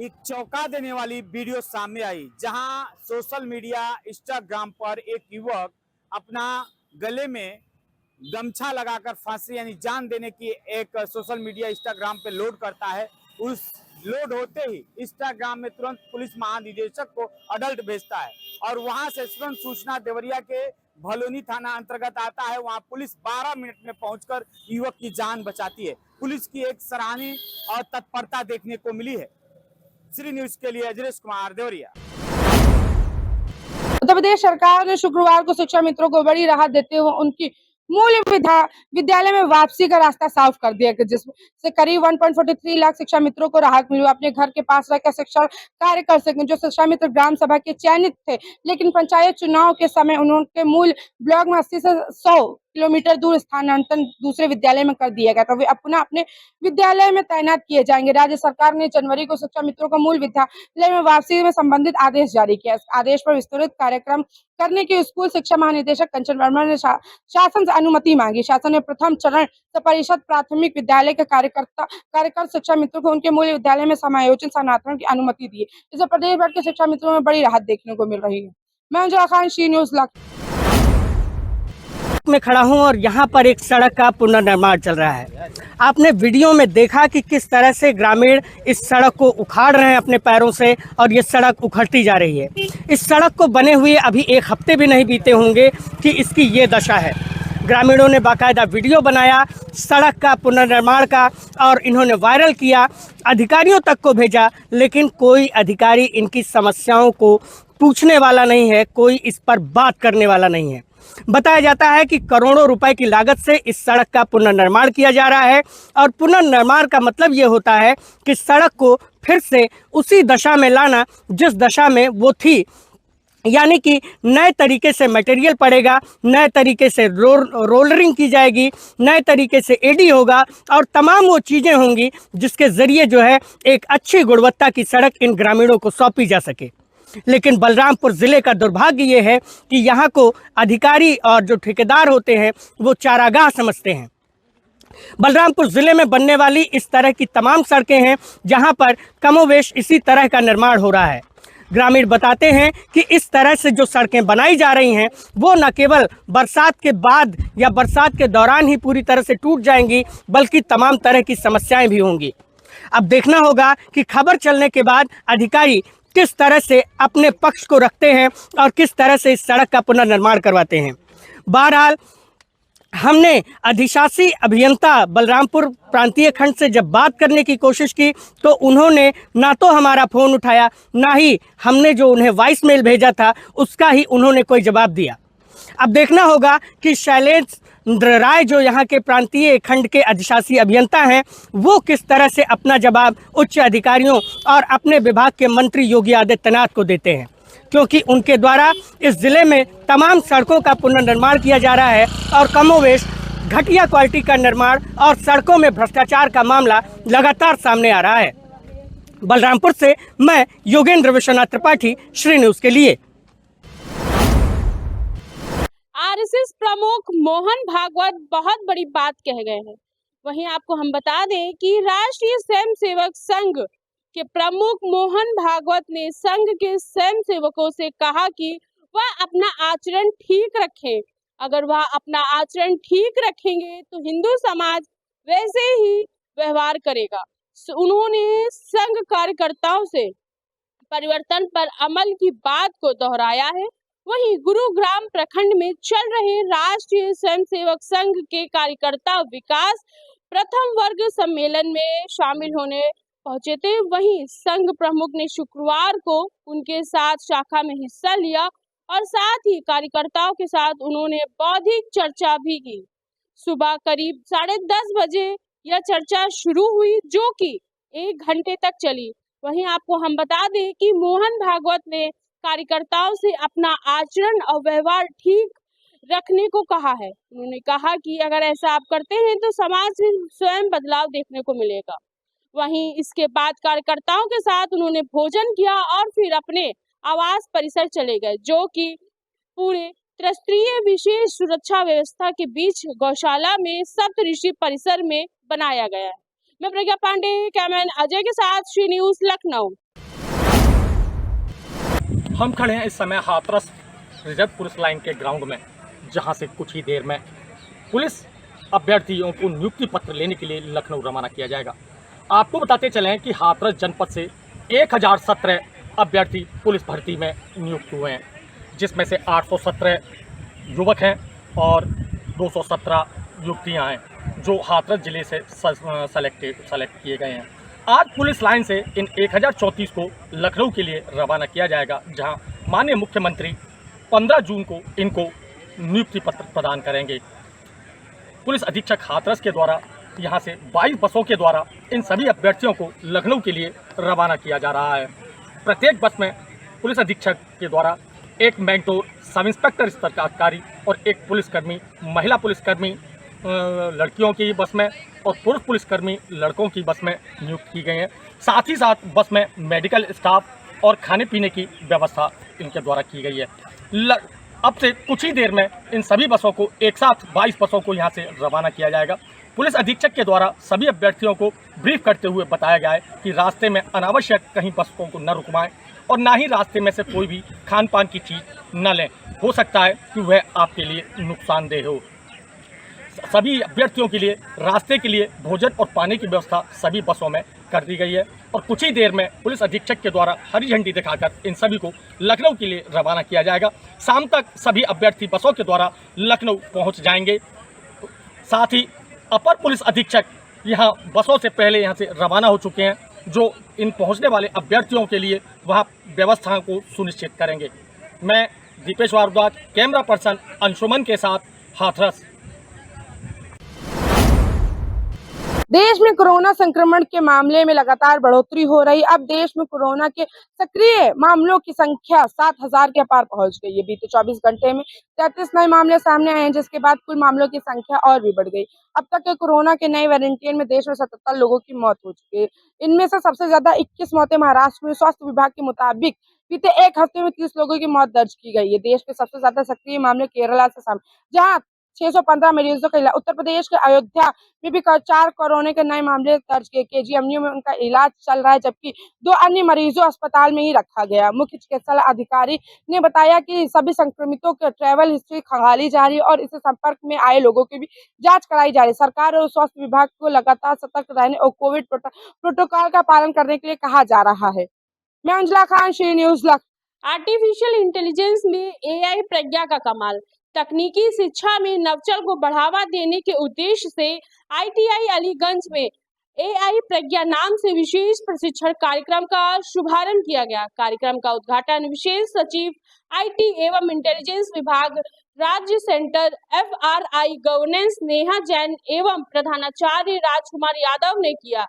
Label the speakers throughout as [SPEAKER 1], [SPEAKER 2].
[SPEAKER 1] एक चौंका देने वाली वीडियो सामने आई, जहां सोशल मीडिया इंस्टाग्राम पर एक युवक अपना गले में गमछा लगाकर फांसी यानी जान देने की एक सोशल मीडिया इंस्टाग्राम पे लोड करता है। उस लोड होते ही इंस्टाग्राम में तुरंत पुलिस महानिदेशक को अलर्ट भेजता है और वहां से तुरंत सूचना देवरिया के भलोनी थाना अंतर्गत आता है। वहां पुलिस 12 मिनट में पहुंचकर युवक की जान बचाती है। पुलिस की एक सराहनीय और तत्परता देखने को मिली है। श्री न्यूज के लिए अजरेश कुमार देवरिया।
[SPEAKER 2] उत्तर प्रदेश सरकार ने शुक्रवार को शिक्षा मित्रों को बड़ी राहत देते हुए उनकी मूल विद्यालय में वापसी का रास्ता साफ कर दिया, जिससे करीब 1.43 लाख शिक्षा मित्रों को राहत मिली। अपने घर के पास रहकर शिक्षा कार्य कर सकें। जो शिक्षा मित्र ग्राम सभा के चयनित थे, लेकिन पंचायत चुनाव के समय उनके मूल ब्लॉक में 80 से 100 किलोमीटर दूर स्थानांतरण दूसरे विद्यालय में कर दिया गया, तो वे अपना अपने विद्यालय में तैनात किए जाएंगे। राज्य सरकार ने जनवरी को शिक्षा मित्रों को मूल विद्यालय में वापसी में संबंधित आदेश जारी किया। इस आदेश पर विस्तृत कार्यक्रम करने के स्कूल शिक्षा महानिदेशक कंचन वर्मा ने शासन से अनुमति मांगी। शासन ने प्रथम चरण से परिषद प्राथमिक विद्यालय के कार्यकर शिक्षा मित्रों को उनके मूल विद्यालय में समायोजन स्थानांतरण की अनुमति दी। इससे प्रदेश भर के शिक्षा मित्रों में बड़ी राहत देखने को मिल रही है। मैं अंजुला खान, शी न्यूज़
[SPEAKER 3] में खड़ा हूं और यहां पर एक सड़क का पुनर्निर्माण चल रहा है। आपने वीडियो में देखा कि किस तरह से ग्रामीण इस सड़क को उखाड़ रहे हैं अपने पैरों से और ये सड़क उखड़ती जा रही है। इस सड़क को बने हुए अभी एक हफ्ते भी नहीं बीते होंगे कि इसकी ये दशा है। ग्रामीणों ने बाकायदा वीडियो बनाया सड़क का पुनर्निर्माण का और इन्होंने वायरल किया, अधिकारियों तक को भेजा, लेकिन कोई अधिकारी इनकी समस्याओं को पूछने वाला नहीं है, कोई इस पर बात करने वाला नहीं है। बताया जाता है कि करोड़ों रुपए की लागत से इस सड़क का पुनर्निर्माण किया जा रहा है और पुनर्निर्माण का मतलब ये होता है कि सड़क को फिर से उसी दशा में लाना जिस दशा में वो थी, यानी कि नए तरीके से मटेरियल पड़ेगा, नए तरीके से रोलरिंग की जाएगी, नए तरीके से एडी होगा और तमाम वो चीज़ें होंगी जिसके ज़रिए जो है एक अच्छी गुणवत्ता की सड़क इन ग्रामीणों को सौंपी जा सके। लेकिन बलरामपुर ज़िले का दुर्भाग्य ये है कि यहाँ को अधिकारी और जो ठेकेदार होते हैं वो चारागाह समझते हैं। बलरामपुर ज़िले में बनने वाली इस तरह की तमाम सड़कें हैं जहाँ पर कमोवेश इसी तरह का निर्माण हो रहा है। ग्रामीण बताते हैं कि इस तरह से जो सड़कें बनाई जा रही हैं वो न केवल बरसात के बाद या बरसात के दौरान ही पूरी तरह से टूट जाएंगी, बल्कि तमाम तरह की समस्याएं भी होंगी। अब देखना होगा कि खबर चलने के बाद अधिकारी किस तरह से अपने पक्ष को रखते हैं और किस तरह से इस सड़क का पुनर्निर्माण करवाते हैं। बहरहाल हमने अधिशासी अभियंता बलरामपुर प्रांतीय खंड से जब बात करने की कोशिश की तो उन्होंने ना तो हमारा फ़ोन उठाया, ना ही हमने जो उन्हें वॉइस मेल भेजा था उसका ही उन्होंने कोई जवाब दिया। अब देखना होगा कि शैलेंद्र राय जो यहाँ के प्रांतीय खंड के अधिशासी अभियंता हैं वो किस तरह से अपना जवाब उच्च अधिकारियों और अपने विभाग के मंत्री योगी आदित्यनाथ को देते हैं, क्योंकि उनके द्वारा इस ज़िले में तमाम सड़कों का पुनर्निर्माण किया जा रहा है और कमोवेश घटिया क्वालिटी का निर्माण और सड़कों में भ्रष्टाचार का मामला लगातार सामने आ रहा है। बलरामपुर से मैं योगेंद्र विश्वनाथ त्रिपाठी, श्री न्यूज़ के लिए।
[SPEAKER 4] आरएसएस प्रमुख मोहन भागवत बहुत बड़ी बात कह गए हैं। वहीं आपको हम बता दें कि राष्ट्रीय स्वयंसेवक संघ के प्रमुख मोहन भागवत ने संघ के स्वयंसेवकों से कहा कि वह अपना आचरण ठीक रखें। अगर वह अपना आचरण ठीक रखेंगे तो हिंदू समाज वैसे ही व्यवहार करेगा। उन्होंने संघ कार्यकर्ताओं से परिवर्तन पर अमल की बात को दोहराया है। वहीं गुरुग्राम प्रखंड में चल रहे राष्ट्रीय स्वयंसेवक संघ के कार्यकर्ता विकास प्रथम वर्ग सम्मेलन में शामिल होने पहुंचे थे। वहीं संघ प्रमुख ने शुक्रवार को उनके साथ शाखा में हिस्सा लिया और साथ ही कार्यकर्ताओं के साथ उन्होंने बौद्धिक चर्चा भी की। सुबह करीब 10:30 बजे यह चर्चा शुरू हुई जो कि 1 घंटे तक चली। वहीं आपको हम बता दें कि मोहन भागवत ने कार्यकर्ताओं से अपना आचरण और व्यवहार ठीक रखने को कहा है। उन्होंने कहा कि अगर ऐसा आप करते हैं तो समाज में स्वयं बदलाव देखने को मिलेगा। वहीं इसके बाद कार्यकर्ताओं के साथ उन्होंने भोजन किया और फिर अपने आवास परिसर चले गए, जो कि पूरे त्रिस्तरीय विशेष सुरक्षा व्यवस्था के बीच गौशाला में सप्तऋषि परिसर में बनाया गया है। मैं प्रज्ञा पांडे, कैमरामैन अजय के साथ श्री न्यूज़ लखनऊ।
[SPEAKER 5] हम खड़े हैं इस समय हाथरस रिजर्व पुलिस लाइन के ग्राउंड में, जहां से कुछ ही देर में पुलिस अभ्यर्थियों को नियुक्ति पत्र लेने के लिए लखनऊ रवाना किया जाएगा। आपको बताते चलें कि हाथरस जनपद से 1017 अभ्यर्थी पुलिस भर्ती में नियुक्त हुए हैं, जिसमें से 817 युवक हैं और 217 युवतियां हैं जो हाथरस जिले से सेलेक्ट किए गए हैं। आज पुलिस लाइन से इन 1034 को लखनऊ के लिए रवाना किया जाएगा, जहां माननीय मुख्यमंत्री 15 जून को इनको नियुक्ति पत्र प्रदान करेंगे। पुलिस अधीक्षक हाथरस के द्वारा यहां से 22 बसों के द्वारा इन सभी अभ्यर्थियों को लखनऊ के लिए रवाना किया जा रहा है। प्रत्येक बस में पुलिस अधीक्षक के द्वारा एक मेंटोर, सब इंस्पेक्टर स्तर का अधिकारी और एक पुलिसकर्मी, महिला पुलिसकर्मी लड़कियों की बस में और पुरुष पुलिसकर्मी लड़कों की बस में नियुक्त की गई हैं। साथ ही साथ बस में मेडिकल स्टाफ और खाने पीने की व्यवस्था इनके द्वारा की गई है। अब से कुछ ही देर में इन सभी बसों को एक साथ 22 बसों को यहां से रवाना किया जाएगा। पुलिस अधीक्षक के द्वारा सभी अभ्यर्थियों को ब्रीफ करते हुए बताया गया है कि रास्ते में अनावश्यक कहीं बसों को न रुकवाएं और ना ही रास्ते में से कोई भी खान पान की चीज़ न लें, हो सकता है कि वह आपके लिए नुकसानदेह हो। सभी अभ्यर्थियों के लिए रास्ते के लिए भोजन और पानी की व्यवस्था सभी बसों में कर दी गई है और कुछ ही देर में पुलिस अधीक्षक के द्वारा हरी झंडी दिखाकर इन सभी को लखनऊ के लिए रवाना किया जाएगा। शाम तक सभी अभ्यर्थी बसों के द्वारा लखनऊ पहुंच जाएंगे। साथ ही अपर पुलिस अधीक्षक यहां बसों से पहले यहां से रवाना हो चुके हैं, जो इन पहुंचने वाले अभ्यर्थियों के लिए वहां व्यवस्थाओं को सुनिश्चित करेंगे। मैं दीपेश भारद्वाज, कैमरा पर्सन अंशुमन के साथ, हाथरस।
[SPEAKER 2] देश में कोरोना संक्रमण के मामले में लगातार बढ़ोतरी हो रही। अब देश में कोरोना के सक्रिय मामलों की संख्या 7000 के पार पहुंच गई है। बीते 24 घंटे में 33 नए मामले सामने आए हैं, जिसके बाद कुल मामलों की संख्या और भी बढ़ गई। अब तक के कोरोना के नए वेरिएंट में देश में 77 लोगों की मौत हो चुकी है। इनमें से सबसे ज्यादा 21 मौतें महाराष्ट्र में स्वास्थ्य विभाग के मुताबिक बीते एक हफ्ते में 30 लोगों की मौत दर्ज की गई है। देश के सबसे ज्यादा सक्रिय मामले केरला से सामने, जहाँ 615 मरीजों का इलाज। उत्तर प्रदेश के अयोध्या में भी 4 कोरोना के नए मामले दर्ज किए। केजीएमयू में उनका इलाज चल रहा है, जबकि 2 अन्य मरीजों अस्पताल में ही रखा गया। मुख्य चिकित्सा अधिकारी ने बताया कि सभी संक्रमितों के ट्रैवल हिस्ट्री खंगाली जा रही है और इससे संपर्क में आए लोगों की भी जांच कराई जा रही है। सरकार और स्वास्थ्य विभाग को लगातार सतर्क रहने और कोविड प्रोटोकॉल का पालन करने के लिए कहा जा रहा है। मैं अंजला Khan, Shri news Lucknow.
[SPEAKER 4] Artificial intelligence में एआई प्रज्ञा का कमाल। तकनीकी शिक्षा में नवचल को बढ़ावा देने के उद्देश्य से आईटीआई अलीगंज में एआई प्रज्ञा नाम से विशेष प्रशिक्षण कार्यक्रम का शुभारंभ किया गया। कार्यक्रम का उद्घाटन विशेष सचिव आईटी एवं इंटेलिजेंस विभाग राज्य centre FRI governance Neha Jain एवं प्रधानाचार्य राजकुमार यादव ने किया।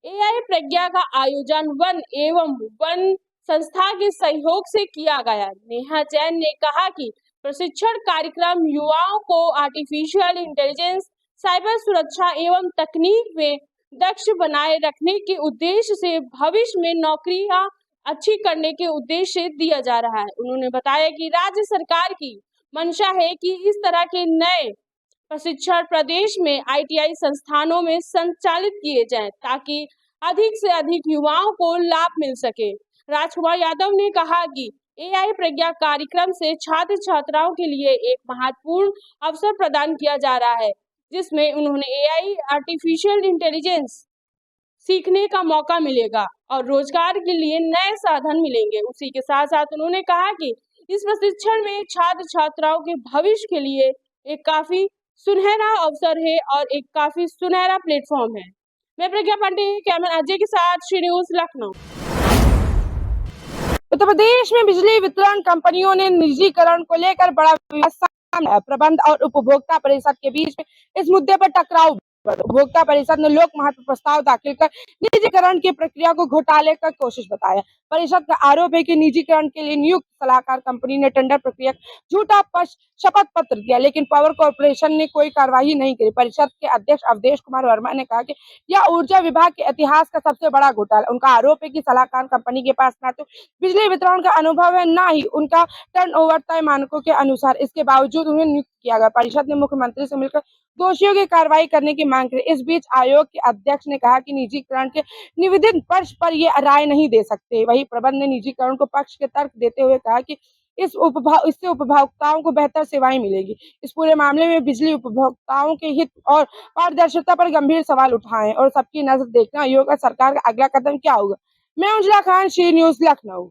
[SPEAKER 4] एआई प्रज्ञा का आयोजन वन संस्था के सहयोग से किया गया। नेहा जैन ने कहा कि प्रशिक्षण कार्यक्रम युवाओं को आर्टिफिशियल इंटेलिजेंस, साइबर सुरक्षा एवं तकनीक में दक्ष बनाए रखने के उद्देश्य से भविष्य में नौकरियां अच्छी करने के उद्देश्य से दिया जा रहा है। उन्होंने बताया कि राज्य सरकार की मंशा है कि इस तरह के नए प्रशिक्षण प्रदेश में आईटीआई संस्थानों में संचालित किए जाएं, ताकि अधिक से अधिक युवाओं को लाभ मिल सके। राजकुमार यादव ने कहा कि एआई प्रज्ञा कार्यक्रम से छात्र छात्राओं के लिए एक महत्वपूर्ण अवसर प्रदान किया जा रहा है, जिसमें उन्होंने एआई आर्टिफिशियल इंटेलिजेंस सीखने का मौका मिलेगा और रोजगार के लिए नए साधन मिलेंगे। उसी के साथ साथ उन्होंने कहा कि इस प्रशिक्षण में छात्र छात्राओं के भविष्य के लिए एक काफी सुनहरा अवसर है और एक काफी सुनहरा प्लेटफॉर्म है। मैं प्रज्ञा पांडे, कैमरा अजय के साथ, श्री न्यूज लखनऊ।
[SPEAKER 2] उत्तर प्रदेश में बिजली वितरण कंपनियों ने निजीकरण को लेकर बड़ा विवाद सामने आया। प्रबंध और उपभोक्ता परिषद के बीच में इस मुद्दे पर टकराव। उपभोक्ता परिषद ने लोक महत्व प्रस्ताव दाखिल कर निजीकरण की प्रक्रिया को घोटाले का कोशिश बताया। परिषद का आरोप है कि निजीकरण के लिए नियुक्त सलाहकार कंपनी ने टेंडर प्रक्रिया झूठा शपथ पत्र दिया, लेकिन पावर कॉर्पोरेशन ने कोई कार्रवाई नहीं की। परिषद के अध्यक्ष अवधेश कुमार वर्मा ने कहा कि यह ऊर्जा विभाग के इतिहास का सबसे बड़ा घोटाला। उनका आरोप है कि सलाहकार कंपनी के पास न तो बिजली वितरण का अनुभव है, न ही उनका टर्नओवर तय मानकों के अनुसार। इसके बावजूद उन्हें नियुक्त किया गया। परिषद ने मुख्यमंत्री से मिलकर दोषियों की कार्रवाई करने की मांग की। इस बीच आयोग के अध्यक्ष ने कहा कि निजीकरण के निवेदन पक्ष पर ये राय नहीं दे सकते। वहीं प्रबंध ने निजीकरण को पक्ष के तर्क देते हुए कहा कि इससे उपभोक्ताओं को बेहतर सेवाएं मिलेगी। इस पूरे मामले में बिजली उपभोक्ताओं के हित और पारदर्शिता पर गंभीर सवाल उठाए और सबकी नजर देखना आयोग का सरकार का अगला कदम क्या होगा। मैं उजला खान, शी न्यूज, लखनऊ।